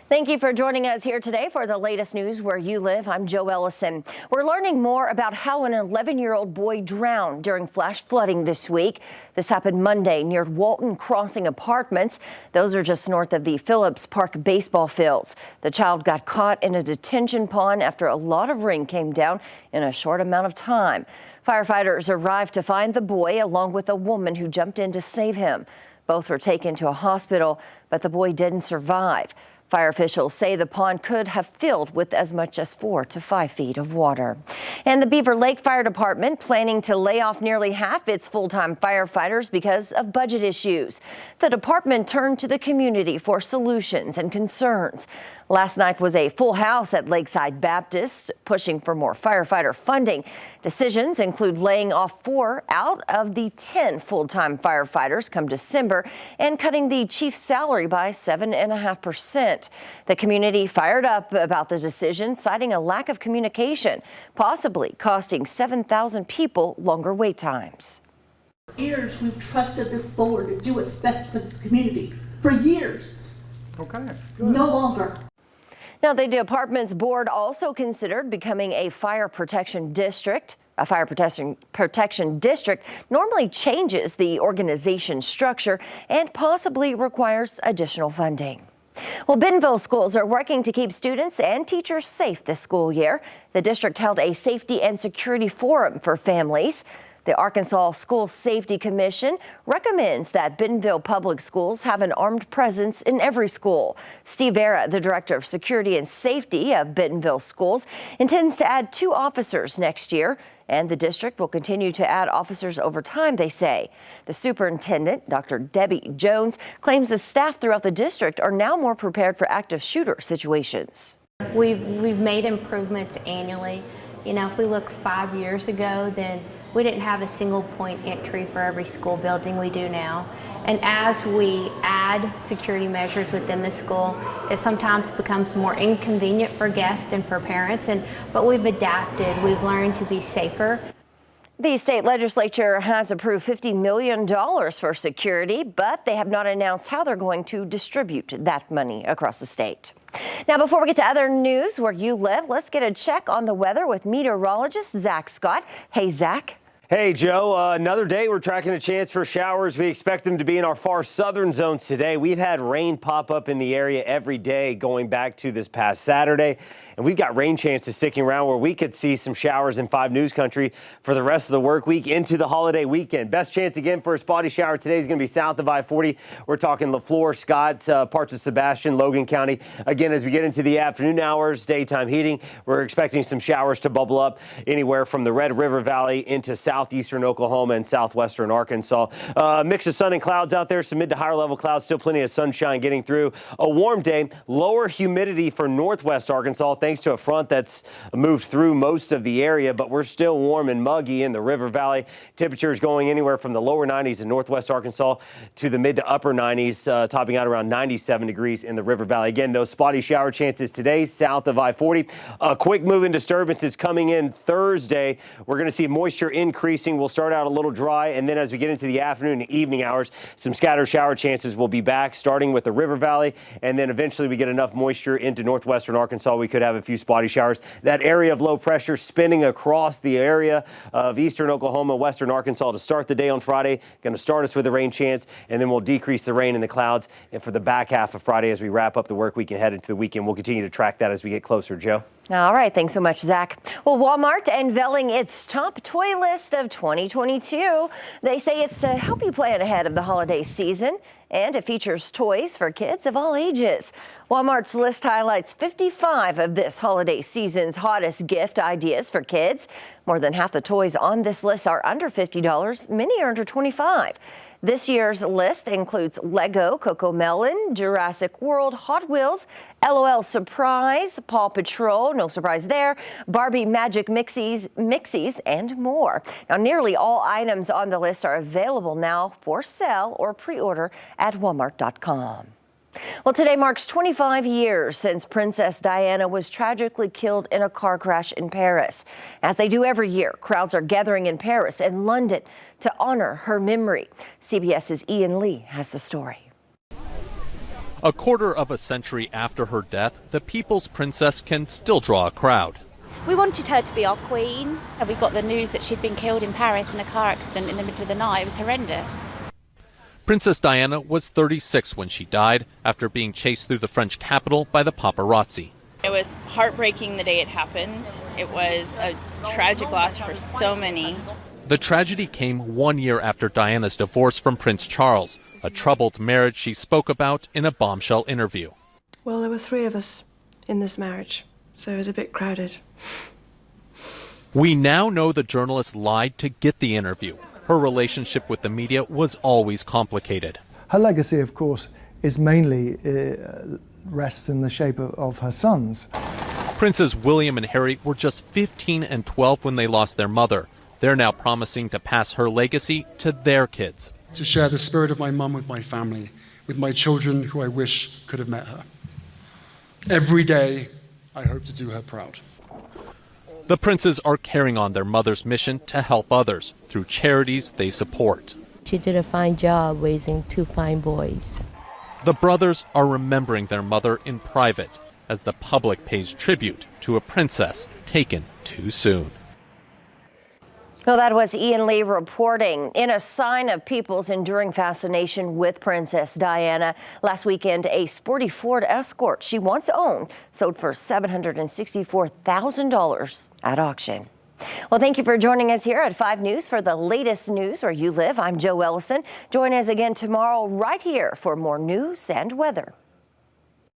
Thank you for joining us here today for the latest news where you live. I'm Joe Ellison. We're learning more about how an 11-year-old boy drowned during flash flooding this week. This happened Monday near Walton Crossing Apartments. Those are just north of the Phillips Park baseball fields. The child got caught in a detention pond after a lot of rain came down in a short amount of time. Firefighters arrived to find the boy along with a woman who jumped in to save him. Both were taken to a hospital, but the boy didn't survive. Fire officials say the pond could have filled with as much as 4 to 5 feet of water. And the Beaver Lake Fire Department planning to lay off nearly half its full-time firefighters because of budget issues. The department turned to the community for solutions and concerns. Last night was a full house at Lakeside Baptist, pushing for more firefighter funding. Decisions include laying off 4 out of the 10 full-time firefighters come December and cutting the chief's salary by 7.5%. The community fired up about the decision, citing a lack of communication, possibly costing 7,000 people longer wait times. For years, we've trusted this board to do what's best for this community. For years. Okay. Good. No longer. Now, the department's board also considered becoming a fire protection district. A fire protection district normally changes the organization structure and possibly requires additional funding. Well, Bentonville schools are working to keep students and teachers safe this school year. The district held a safety and security forum for families. The Arkansas School Safety Commission recommends that Bentonville Public Schools have an armed presence in every school. Steve Vera, the Director of Security and Safety of Bentonville Schools, intends to add 2 officers next year, and the district will continue to add officers over time, they say. The superintendent, Dr. Debbie Jones, claims the staff throughout the district are now more prepared for active shooter situations. We've made improvements annually. You know, if we look 5 years ago, then we didn't have a single point entry for every school building we do now. And as we add security measures within the school, it sometimes becomes more inconvenient for guests and for parents. But we've adapted. We've learned to be safer. The state legislature has approved $50 million for security, but they have not announced how they're going to distribute that money across the state. Now, before we get to other news where you live, let's get a check on the weather with meteorologist Zach Scott. Hey, Zach. Hey, Joe. Another day we're tracking a chance for showers. We expect them to be in our far southern zones today. We've had rain pop up in the area every day going back to this past Saturday. And we've got rain chances sticking around where we could see some showers in 5 News Country for the rest of the work week into the holiday weekend. Best chance again for a spotty shower today is going to be south of I-40. We're talking LaFleur, Scott, parts of Sebastian, Logan County. Again, as we get into the afternoon hours, daytime heating, we're expecting some showers to bubble up anywhere from the Red River Valley into southeastern Oklahoma and southwestern Arkansas. Mix of sun and clouds out there, some mid to higher level clouds, still plenty of sunshine getting through. A warm day, lower humidity for northwest Arkansas, thanks to a front that's moved through most of the area, but we're still warm and muggy in the River Valley. Temperatures going anywhere from the lower 90s in northwest Arkansas to the mid to upper 90s, topping out around 97 degrees in the River Valley. Again, those spotty shower chances today south of I-40. A quick moving disturbance is coming in Thursday. We're going to see moisture increasing. We'll start out a little dry, and then as we get into the afternoon and evening hours, some scattered shower chances will be back, starting with the River Valley, and then eventually we get enough moisture into northwestern Arkansas. We could have a few spotty showers. That area of low pressure spinning across the area of eastern Oklahoma, western Arkansas to start the day on Friday. Going to start us with a rain chance, and then we'll decrease the rain and the clouds. And for the back half of Friday, as we wrap up the work week and head into the weekend, we'll continue to track that as we get closer. Joe? All right. Thanks so much, Zach. Well, Walmart unveiling its top toy list of 2022. They say it's to help you plan ahead of the holiday season, and it features toys for kids of all ages. Walmart's list highlights 55 of this holiday season's hottest gift ideas for kids. More than half the toys on this list are under $50. Many are under $25. This year's list includes Lego, Cocomelon, Jurassic World, Hot Wheels, LOL Surprise, Paw Patrol, no surprise there, Barbie Magic Mixies, and more. Now, nearly all items on the list are available now for sale or pre-order at Walmart.com. Well, today marks 25 years since Princess Diana was tragically killed in a car crash in Paris. As they do every year, crowds are gathering in Paris and London to honor her memory. CBS's Ian Lee has the story. A quarter of a century after her death, the People's Princess can still draw a crowd. We wanted her to be our queen. We got the news that she'd been killed in Paris in a car accident in the middle of the night. It was horrendous. Princess Diana was 36 when she died after being chased through the French capital by the paparazzi. It was heartbreaking the day it happened. It was a tragic loss for so many. The tragedy came 1 year after Diana's divorce from Prince Charles, a troubled marriage she spoke about in a bombshell interview. Well, there were 3 of us in this marriage, so it was a bit crowded. We now know the journalist lied to get the interview. Her relationship with the media was always complicated. Her legacy, of course, is mainly rests in the shape of her sons. Princes William and Harry were just 15 and 12 when they lost their mother. They're now promising to pass her legacy to their kids. To share the spirit of my mum with my family, with my children who I wish could have met her. Every day, I hope to do her proud. The princes are carrying on their mother's mission to help others through charities they support. She did a fine job raising 2 fine boys. The brothers are remembering their mother in private as the public pays tribute to a princess taken too soon. Well, that was Ian Lee reporting. In a sign of people's enduring fascination with Princess Diana, last weekend a sporty Ford Escort she once owned sold for $764,000 at auction. Well, thank you for joining us here at 5 News for the latest news where you live. I'm Jo Ellison. Join us again tomorrow right here for more news and weather.